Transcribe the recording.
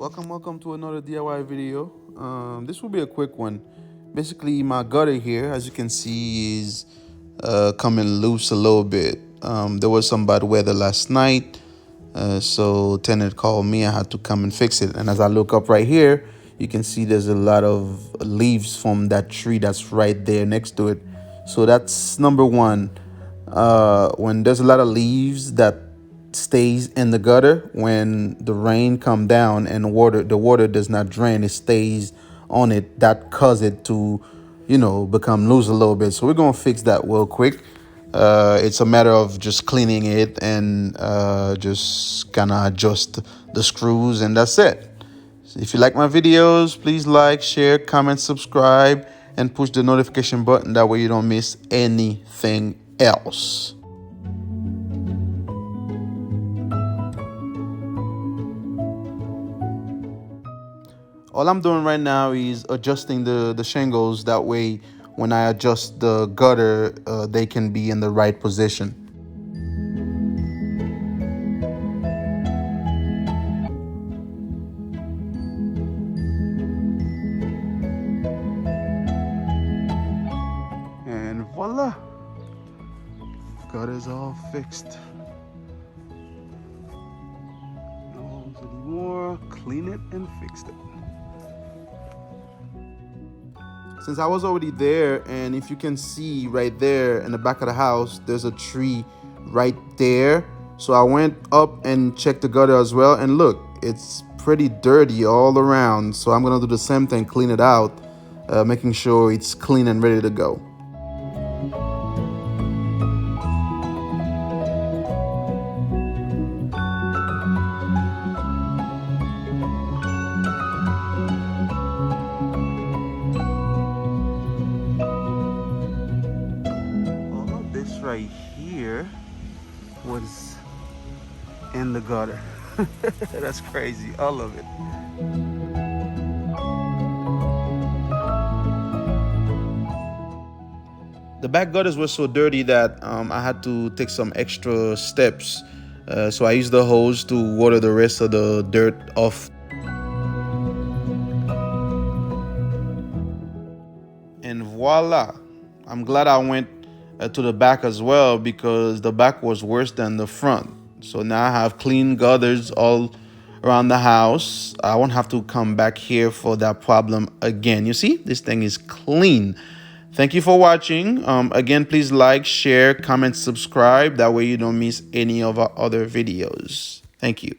Welcome to another DIY video. This will be a quick one. Basically, my gutter here, as you can see, is coming loose a little bit. There was some bad weather last night, so tenant called me. I had to come and fix it. And as I look up right here, you can see there's a lot of leaves from that tree that's right there next to it. So that's number one. When there's a lot of leaves that stays in the gutter, when the rain come down and the water does not drain, it stays on it, that cause it to become loose a little bit. So we're gonna fix that real quick. It's a matter of just cleaning it and just kind of adjust the screws, and that's it. So if you like my videos, please like, share, comment, subscribe, and push the notification button. That way you don't miss anything else. All I'm doing right now is adjusting the shingles. That way, when I adjust the gutter, they can be in the right position. And voila, gutter's all fixed. No holes anymore. Clean it and fixed it. Since I was already there, and if you can see right there in the back of the house, there's a tree right there. So I went up and checked the gutter as well, and look, it's pretty dirty all around. So I'm gonna do the same thing, clean it out, making sure it's clean and ready to go. Right here was in the gutter. That's crazy, all of it. The back gutters were so dirty that I had to take some extra steps. So I used the hose to water the rest of the dirt off. And voila, I'm glad I went to the back as well, because the back was worse than the front. So now I have clean gutters all around the house. I won't have to come back here for that problem again. You see, this thing is clean. Thank you for watching. Again, please like, share, comment, subscribe. That way you don't miss any of our other videos. Thank you.